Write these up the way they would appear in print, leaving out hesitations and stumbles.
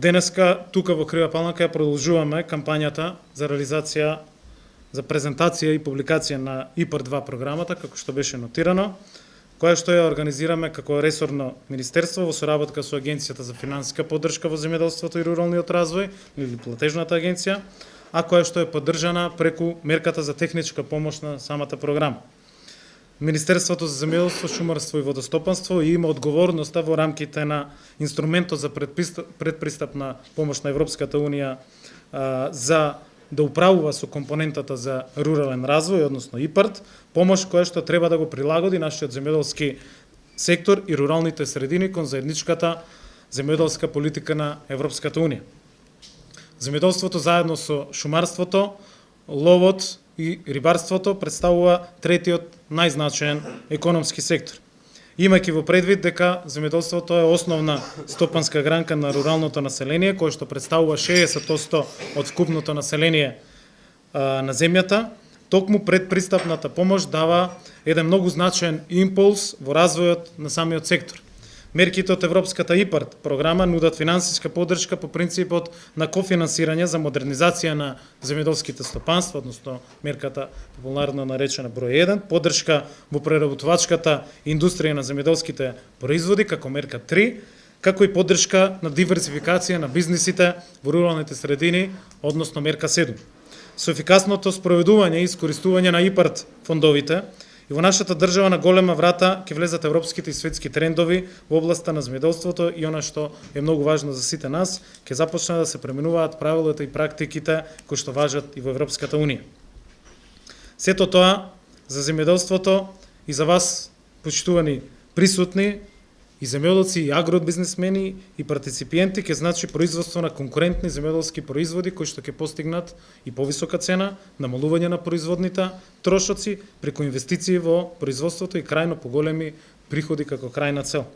Денеска, тука во Крива Паланка, ја продолжуваме кампањата за реализација, за презентација и публикација на ИПАР-2 програмата, како што беше нотирано, која што ја организираме како ресорно министерство во соработка со Агенцијата за финансиска поддршка во земјоделството и руралниот развој, или платежната агенција, а која што е поддржана преку мерката за техничка помош на самата програма. Министерството за земјоделство, шумарство и водостопанство има одговорноста во рамките на инструментот за предпристапна помош на Европската Унија за да управува со компонентата за рурален развој, односно ИПАРД, помош која што треба да го прилагоди нашиот земјоделски сектор и руралните средини кон заедничката земјоделска политика на Европската Унија. Земјоделството заедно со шумарството, ловот и рибарството представува третиот најзначаен економски сектор. Имајќи во предвид дека земјоделството е основна стопанска гранка на руралното население, кое што представува 60% од вкупното население на земјата, токму предпристапната помош дава еден многу значаен импулс во развојот на самиот сектор. Мерките од Европската ИПАРД програма нудат финансиска поддршка по принципот на кофинансирање за модернизација на земјоделските стопанства, односно мерката популарно наречена број 1, поддршка во преработувачката индустрија на земјоделските производи како мерка 3, како и поддршка на диверсификација на бизнисите во руралните средини, односно мерка 7. Со ефикасното спроведување и искористување на ИПАРД фондовите, и во нашата држава на голема врата ќе влезат европските и светски трендови во областа на земјоделството и она што е многу важно за сите нас, ќе започнат да се пременуваат правилата и практиките кои што важат и во Европската Унија. Сето тоа за земјоделството и за вас, почитувани присутни, и земјоделци, и агробизнесмени, и партиципиенти, ќе значи производство на конкурентни земјоделски производи кои што ќе постигнат и повисока цена, намалување на производните трошоци преку инвестиции во производството и крајно поголеми приходи како крајна цел.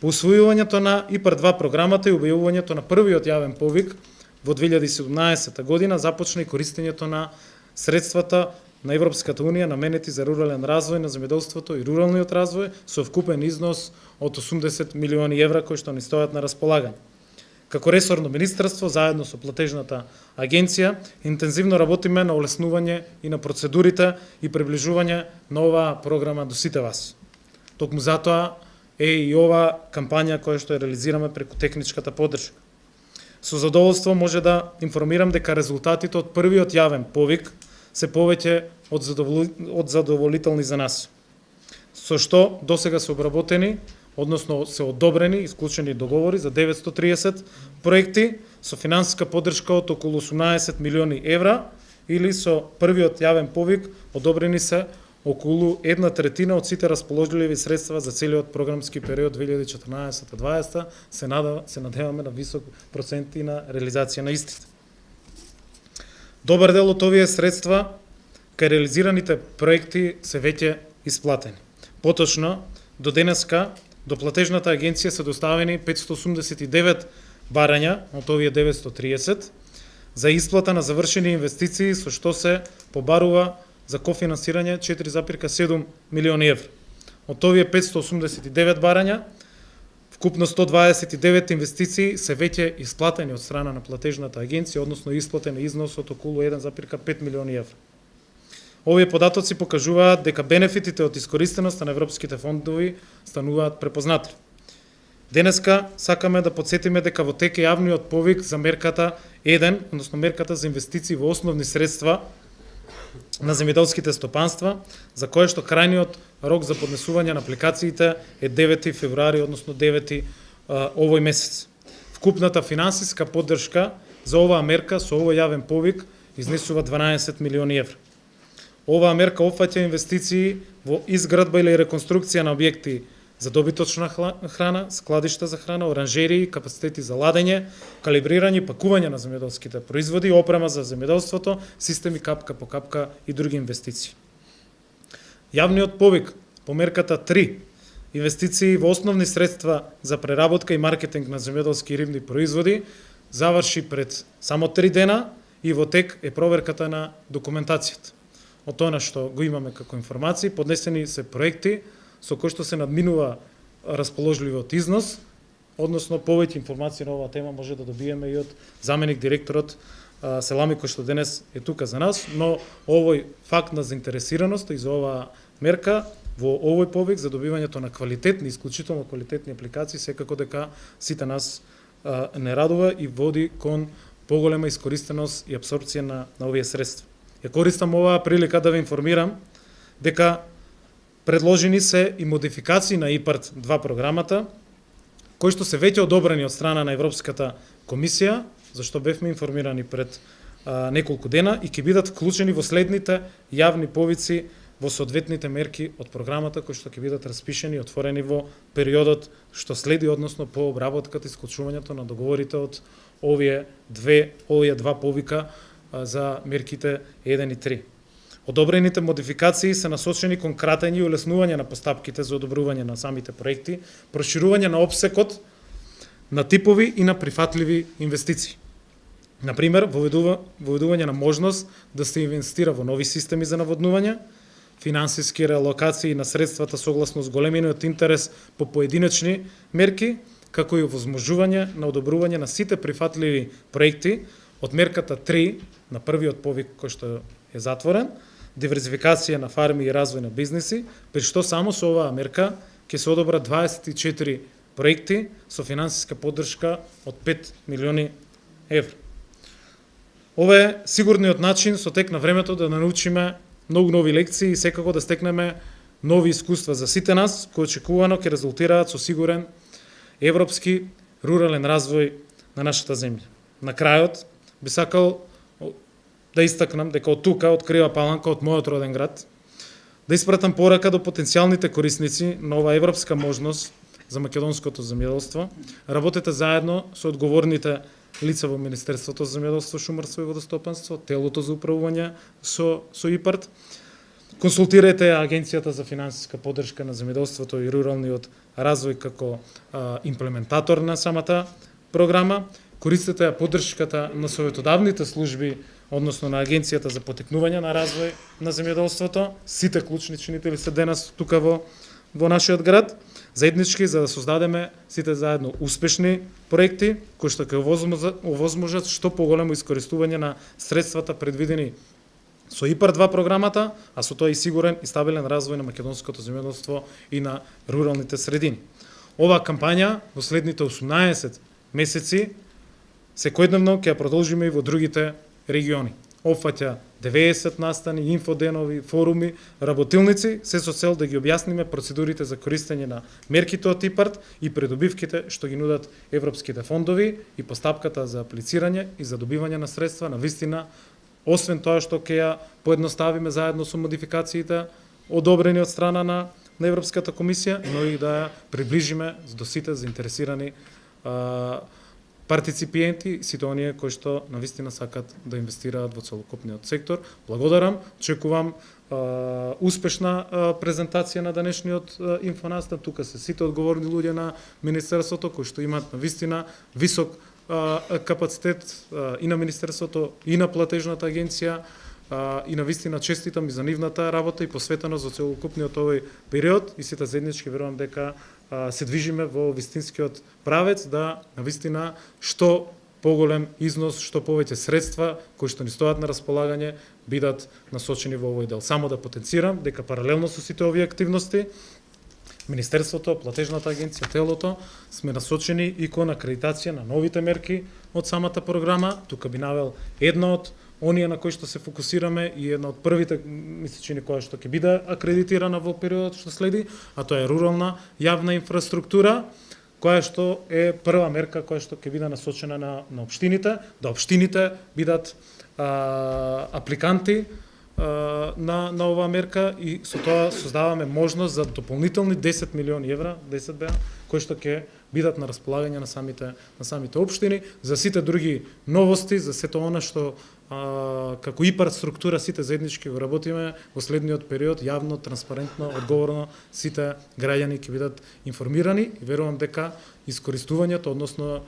По усвојувањето на ИПАР-2 програмата и објавувањето на првиот јавен повик во 2017 година започна и користењето на средствата на Европската Унија наменети за рурален развој на земјоделството и руралниот развој со вкупен износ од 80 милиони евра кои што ни стојат на располагање. Како ресорно министерство, заедно со платежната агенција, интензивно работиме на олеснување и на процедурите и приближување на оваа програма до сите вас. Токму затоа е и ова кампања која што ја реализираме преку техничката поддршка. Со задоволство може да информирам дека резултатите од првиот јавен повик се повеќе од задоволителни за нас. Со што досега се обработени, односно се одобрени, исклучени договори за 930 проекти со финансиска поддршка од околу 18 милиони евра, или со првиот јавен повик одобрени се околу 1/3 од сите расположливи средства за целиот програмски период 2014-2020. Се надеваме на висок проценти на реализација на истите. Добар дел од овие средства кај реализираните проекти се веќе исплатени. Поточно, до денеска, до платежната агенција се доставени 589 барања од овие 930 за исплата на завршени инвестиции, со што се побарува за кофинансирање 4,7 милиони евра. Од овие 589 барања, вкупно 129 инвестиции се веќе исплатени од страна на платежната агенција, односно исплатен износ од околу 1,5 милиони евра. Овие податоци покажуваат дека бенефитите од искористеноста на европските фондови стануваат препознати. Денеска сакаме да подсетиме дека во тек е јавниот повик за мерката 1, односно мерката за инвестиции во основни средства на земјоделските стопанства, за кое што крајниот рок за поднесување на апликациите е 9 февруари, односно 9 овој месец. Вкупната финансиска поддршка за оваа мерка со овој јавен повик изнесува 12 милиони евра. Оваа мерка опфаќа инвестиции во изградба или реконструкција на објекти за добиточна храна, складишта за храна, оранжерии, капацитети за ладење, калибрирање и пакување на земјоделските производи, опрема за земјоделството, системи капка по капка и други инвестиции. Јавниот повик по мерката 3, инвестиции во основни средства за преработка и маркетинг на земјоделски и рибни производи, заврши пред само 3 дена и во тек е проверката на документацијата. Од тоа што го имаме како информации, поднесени се проекти со кои што се надминува расположливиот износ односно повеќе информации на оваа тема може да добиеме и од заменик директорот Селами, кој што денес е тука за нас, но овој факт на заинтересираност и за оваа мерка во овој повик за добивањето на квалитетни, исклучително квалитетни апликации, секако дека сите нас не радува и води кон поголема искористеност и апсорбција на овие средства. Ја користам оваа прилика да ве информирам дека предложени се и модификации на ИПАРД 2 програмата, кои што се веќе одобрени од страна на Европската комисија, зашто бевме информирани пред неколку дена и ќе бидат вклучени во следните јавни повици во соодветните мерки од програмата кои што ќе бидат распишени и отворени во периодот што следи, односно по обработката и склучувањето на договорите од овие два повика за мерките 1 и 3. Одобрените модификации се насочени кон кратење и улеснување на постапките за одобрување на самите проекти, проширување на опсекот на типови и на прифатливи инвестиции. Например, воведување на можност да се инвестира во нови системи за наводнување, финансиски реалокации на средствата согласно зголемениот интерес по поединечни мерки, како и овозможување на одобрување на сите прифатливи проекти од мерката 3 на првиот повик кој што е затворен, диверзификација на фарми и развој на бизнеси, при што само со оваа мерка ќе се одобрат 24 проекти со финансиска поддршка од 5 милиони евра. Ова е сигурниот начин со тек на времето да научиме многу нови лекции и секако да стекнеме нови искуства за сите нас, кои очекувано ќе резултираат со сигурен европски рурален развој на нашата земја. На крајот би сакал да истакнам дека од тука, од Крива Паланка, од мојот роден град, да испратам порака до потенцијалните корисници на оваа европска можност за македонското земјоделство. Работете заедно со одговорните лица во Министерството за земјоделство, шумарство и водостопанство, телото за управување со ИПАРД. Консултирајте Агенцијата за финансиска поддршка на земјоделството и руралниот развој како имплементатор на самата програма. Користете ја поддршката на советодавните служби, односно на Агенцијата за потекнување на развој на земјоделството. Сите клучни чинители се денес тука во нашиот град, заеднички за да создадеме сите заедно успешни проекти кои што ќе овозможат што поголемо искористување на средствата предвидени со ИПАРД 2 програмата, а со тоа и сигурен и стабилен развој на македонското земјоделство и на руралните средини. Оваа кампања во следните 18 месеци секојдневно ќе ја продолжиме и во другите региони. Опфаќа 90 настани, инфоденови, форуми, работилници, се со цел да ги објасниме процедурите за користење на мерките од ИПАРД и придобивките што ги нудат европските фондови и постапката за аплицирање и за добивање на средства на вистина, освен тоа што ќе ја поедноставиме заедно со модификациите одобрени од страна на Европската комисија, но и да ја приближиме до сите заинтересирани партиципиенти, сите оние кои што навистина сакат да инвестираат во целокупниот сектор. Благодарам, очекувам успешна презентација на денешниот инфонастан. Тука се сите одговорни луѓе на Министерството кои што имаат навистина висок капацитет и на Министерството, и на платежната агенција, и навистина честитам и за нивната работа и посветено за целокупниот овој период и сите заеднички верувам дека се движиме во вистинскиот правец да навистина што поголем износ, што повеќе средства кои што ни стојат на располагање бидат насочени во овој дел. Само да потенцирам дека паралелно со сите овие активности Министерството, платежната агенција, телото сме насочени и кон акредитација на новите мерки од самата програма. Тука би навел една од оние на кои што се фокусираме и една од првите месечини која што ќе биде акредитирана во периодот што следи, а тоа е рурална јавна инфраструктура, која што е прва мерка која што ќе биде насочена на општините, да општините бидат апликанти на оваа мерка и со тоа создаваме можност за дополнителни 10 милиони евра, 10 беа, кои што ќе бидат на располагање на самите општини, за сите други новости, за сето она што како ИПАРД структура сите заеднички го работиме во следниот период, јавно, транспарентно, одговорно, сите граѓани ќе бидат информирани и верувам дека искористувањето, односно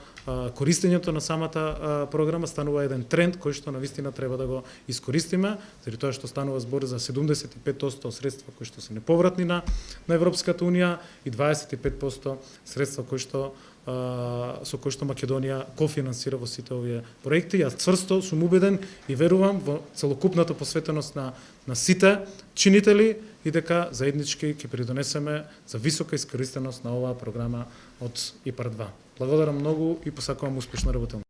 користењето на самата програма станува еден тренд кој што навистина треба да го искористиме, заради тоа што станува збор за 75% средства кои што се неповратни на Европската унија и 25% средства кои што со кој што Македонија кофинансира во сите овие проекти. Јас цврсто сум убеден и верувам во целокупната посветеност на сите чинители и дека заеднички ќе придонесеме за висока искористеност на оваа програма од ИПАР 2. Благодарам многу и посакувам успешна работа.